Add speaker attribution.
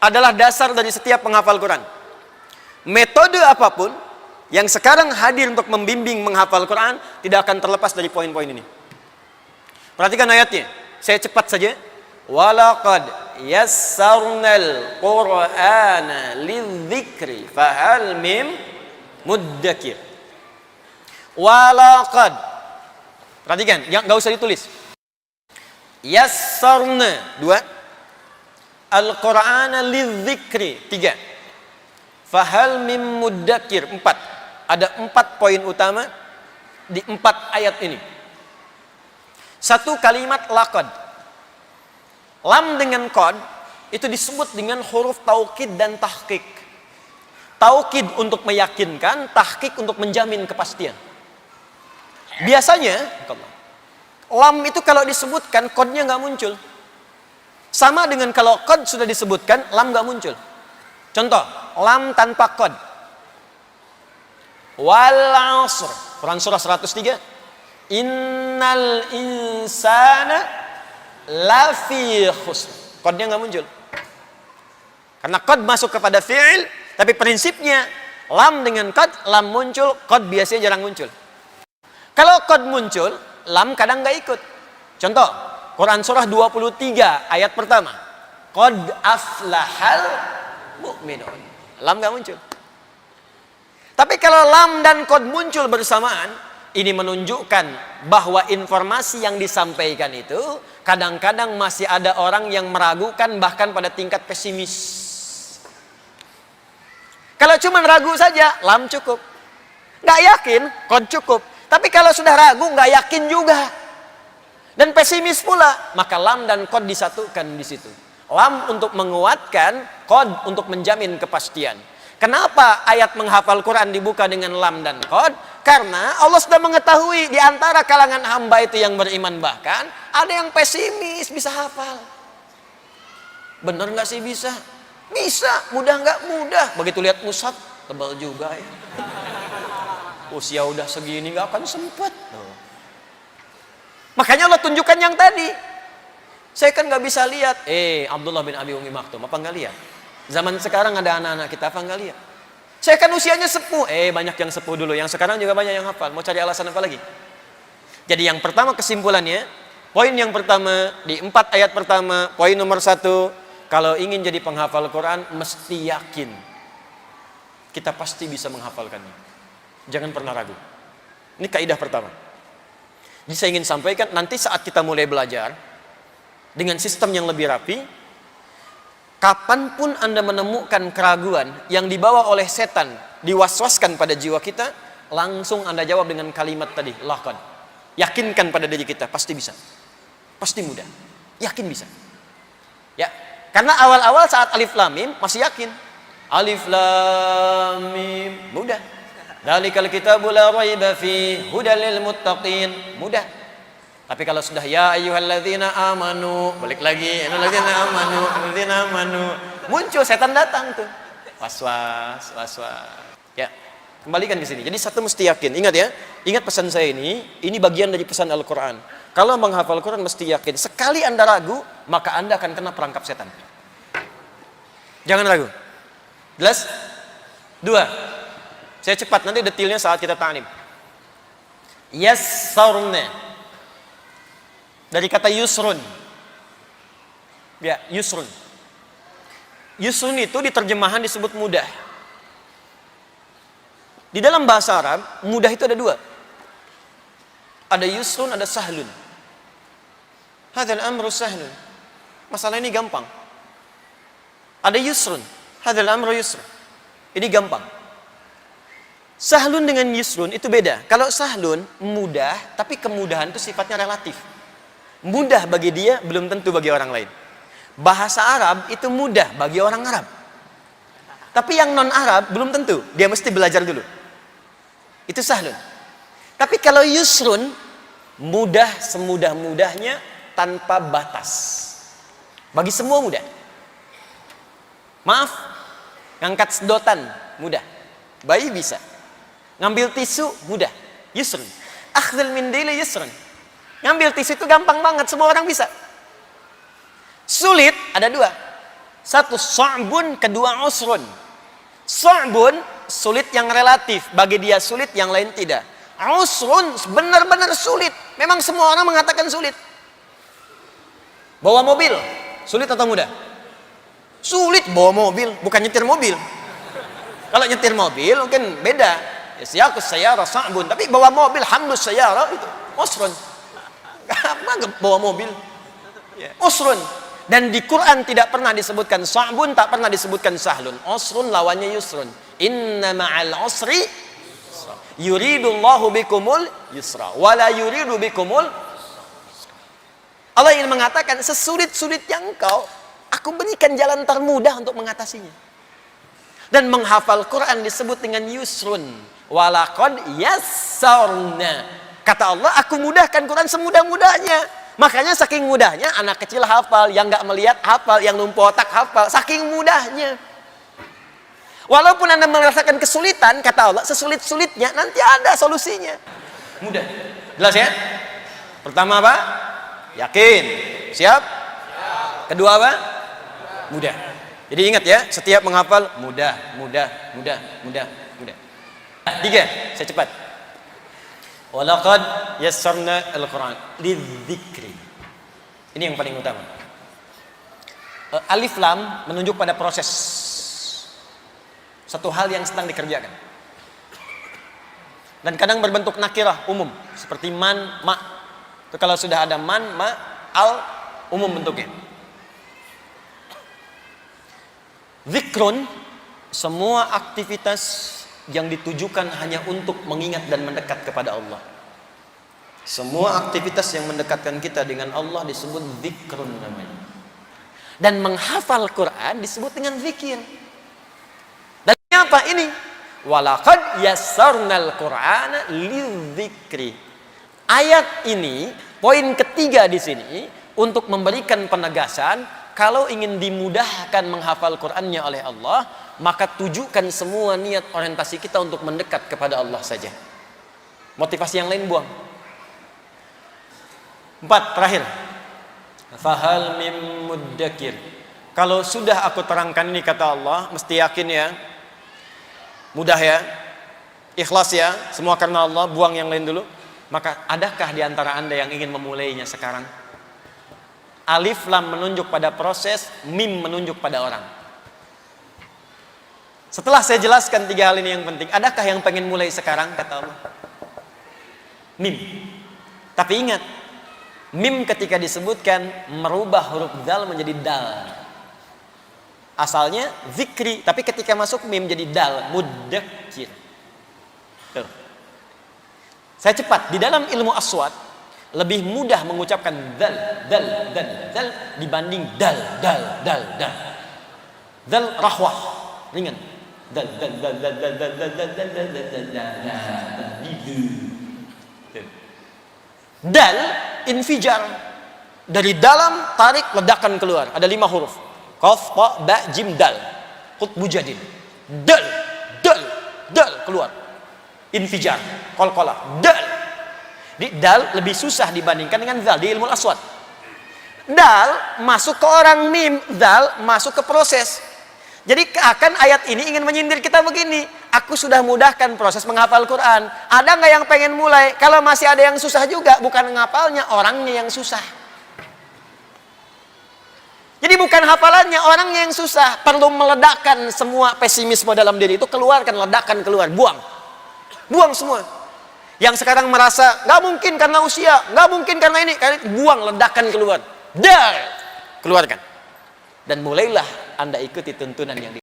Speaker 1: adalah dasar dari setiap penghafal Quran. Metode apapun yang sekarang hadir untuk membimbing menghafal Quran tidak akan terlepas dari poin-poin ini. Perhatikan ayatnya. Saya cepat saja. Walaqad yassarnal Qur'ana lidzikri fahal mim muddakir. Walaqad. Perhatikan, enggak usah ditulis. Yassarna 2. Al-Qur'ana lidzikri 3. Fahal mim muddakir 4. Ada 4 poin utama di 4 ayat ini. Satu kalimat laqad. Lam dengan qad itu disebut dengan huruf taukid dan tahqiq. Taukid untuk meyakinkan, tahqiq untuk menjamin kepastian. Biasanya lam itu kalau disebutkan qadnya nggak muncul. Sama dengan kalau qad sudah disebutkan, lam nggak muncul. Contoh, lam tanpa qad. Wal 'asr. Quran surah 103. Innal insana lafi khusr. Qadnya nggak muncul. Karena qad masuk kepada fi'il, tapi prinsipnya lam dengan qad, lam muncul, qad biasanya jarang muncul. Kalau qad muncul, lam kadang nggak ikut. Contoh, Quran surah 23 ayat pertama. Qad aflahal mu'minun. Lam nggak muncul. Tapi kalau lam dan qad muncul bersamaan, ini menunjukkan bahwa informasi yang disampaikan itu kadang-kadang masih ada orang yang meragukan bahkan pada tingkat pesimis. Kalau cuma ragu saja, lam cukup. Nggak yakin, qad cukup. Tapi kalau sudah ragu, nggak yakin juga. Dan pesimis pula, maka lam dan qad disatukan di situ. Lam untuk menguatkan, qad untuk menjamin kepastian. Kenapa ayat menghafal Quran dibuka dengan lam dan qad? Karena Allah sudah mengetahui di antara kalangan hamba itu yang beriman, bahkan ada yang pesimis bisa hafal. Bener nggak sih bisa? Bisa. Mudah nggak? Mudah. Begitu lihat mushaf, tebal juga ya. Usia udah segini nggak akan sempet. Makanya Allah tunjukkan yang tadi. Saya kan nggak bisa lihat. Abdullah bin Abi Umi Maktum, apa nggak lihat? Zaman sekarang ada anak-anak kita, apa nggak lihat? Saya kan usianya sepuh. Banyak yang sepuh dulu. Yang sekarang juga banyak yang hafal. Mau cari alasan apa lagi? Jadi yang pertama kesimpulannya, poin yang pertama di 4 ayat pertama, poin nomor 1, kalau ingin jadi penghafal Quran, mesti yakin. Kita pasti bisa menghafalkannya. Jangan pernah ragu. Ini kaidah pertama. Jadi saya ingin sampaikan, nanti saat kita mulai belajar, dengan sistem yang lebih rapi, kapanpun Anda menemukan keraguan yang dibawa oleh setan, diwaswaskan pada jiwa kita, langsung Anda jawab dengan kalimat tadi, laqad. Yakinkan pada diri kita, pasti bisa. Pasti mudah. Yakin bisa. Ya, karena awal-awal saat alif lam mim masih yakin. Alif lam mim, mudah. Dzalikal kitabu la raiba fi hudal lil muttaqin, mudah. Tapi kalau sudah ya ayyuhalladzina amanu, balik lagi, alladzina amanu, muncul setan datang tuh. Was-was. Ya, kembalikan ke sini. Jadi satu mesti yakin. Ingat ya, ingat pesan saya ini bagian dari pesan Al-Qur'an. Kalau menghafal Quran mesti yakin. Sekali Anda ragu, maka Anda akan kena perangkap setan. Jangan ragu. Jelas? 2. Saya cepat, nanti detailnya saat kita ta'lim. Yassarna. Dari kata yusrun. Ya, yusrun. Yusrun itu di terjemahan disebut mudah. Di dalam bahasa Arab, mudah itu ada 2. Ada yusrun, ada sahlun. Hadzal amru sahlun. Masalah ini gampang. Ada yusrun. Hadzal amru yusrun. Ini gampang. Sahlun dengan yusrun itu beda. Kalau sahlun mudah, tapi kemudahan itu sifatnya relatif. Mudah bagi dia, belum tentu bagi orang lain. Bahasa Arab itu mudah bagi orang Arab. Tapi yang non-Arab belum tentu. Dia mesti belajar dulu. Itu sahlun. Tapi kalau yusrun, mudah semudah-mudahnya tanpa batas. Bagi semua mudah. Maaf, ngangkat sedotan, mudah. Bayi bisa. Ngambil tisu, mudah. Yusrun. Akhdhul mindili yusrun. Ngambil tisu itu gampang banget, semua orang bisa. Sulit ada 2. Satu sa'bun, kedua usrun. Sa'bun sulit yang relatif, bagi dia sulit, yang lain tidak. Usrun benar-benar sulit. Memang semua orang mengatakan sulit. Bawa mobil, sulit atau mudah? Sulit bawa mobil, bukan nyetir mobil. Kalau nyetir mobil mungkin beda. Siyakus sayyara sa'bun, tapi bawa mobil hamdus sayyara itu usrun. Apa bawa mobil? Usrun. Dan di Quran tidak pernah disebutkan sa'bun, tak pernah disebutkan sahlun. Usrun lawannya yusrun. Inna ma'al usri yuridullahu bikumul yusra wala yuridu bikumul. Allah ingin mengatakan sesulit-sulitnya engkau, aku berikan jalan termudah untuk mengatasinya. Dan menghafal Quran disebut dengan yusrun. Walaqad yassarna. Kata Allah, aku mudahkan Quran semudah-mudahnya. Makanya saking mudahnya anak kecil hafal, yang nggak melihat hafal, yang lumpuh otak hafal, saking mudahnya. Walaupun Anda merasakan kesulitan, kata Allah, sesulit-sulitnya nanti ada solusinya. Mudah. Jelas ya? Pertama apa? Yakin. Siap? Kedua apa? Mudah. Jadi ingat ya, setiap menghafal mudah. Tiga, saya cepat. Walaqad yassarna al-Quran lidzikri. Ini yang paling utama. Alif lam menunjuk pada proses. Satu hal yang sedang dikerjakan. Dan kadang berbentuk nakirah umum, seperti man, ma. Itu kalau sudah ada man, ma, al, umum bentuknya. Zikrun, semua aktivitas yang ditujukan hanya untuk mengingat dan mendekat kepada Allah. Semua aktivitas yang mendekatkan kita dengan Allah disebut zikrun namanya. Dan menghafal Quran disebut dengan zikir. Dan apa ini? Walaqad yassarnal Qur'ana lidzikri. Ayat ini, poin ketiga di sini untuk memberikan penegasan, kalau ingin dimudahkan menghafal Qur'annya oleh Allah, maka tujukan semua niat orientasi kita untuk mendekat kepada Allah saja. Motivasi yang lain buang. 4, terakhir. Fahal mim muddakir. Kalau sudah aku terangkan ini kata Allah, mesti yakin ya. Mudah ya. Ikhlas ya, semua karena Allah, buang yang lain dulu. Maka adakah di antara Anda yang ingin memulainya sekarang? Alif lam menunjuk pada proses, mim menunjuk pada orang. Setelah saya jelaskan 3 hal ini yang penting, adakah yang pengen mulai sekarang kata Allah? Mim. Tapi ingat, mim ketika disebutkan merubah huruf dal menjadi dal. Asalnya zikri, tapi ketika masuk mim jadi dal, muddakir. Tuh. Saya cepat, di dalam ilmu aswat lebih mudah mengucapkan dal dibanding dal. Dal rahwah, ringan. Dal. Dal infijar, dari dalam tarik ledakan keluar. Ada 5 huruf. Qaf, ta, ba, jim, dal. Qutbu jadid. Dal keluar. Infijar, qalqalah. Dal. Di dal lebih susah dibandingkan dengan zal di ilmu aswad. Dal masuk ke orang mim, zal masuk ke proses. Jadi akan ayat ini ingin menyindir kita begini, aku sudah mudahkan proses menghafal Quran. Ada nggak yang pengen mulai? Kalau masih ada yang susah juga, bukan ngapalnya, orangnya yang susah. Jadi bukan hafalannya, orangnya yang susah. Perlu meledakkan semua pesimisme dalam diri itu, keluarkan, ledakan keluar, buang semua. Yang sekarang merasa nggak mungkin karena usia, nggak mungkin karena ini, buang, ledakan keluar, keluarkan. Dan mulailah Anda ikuti tuntunan yang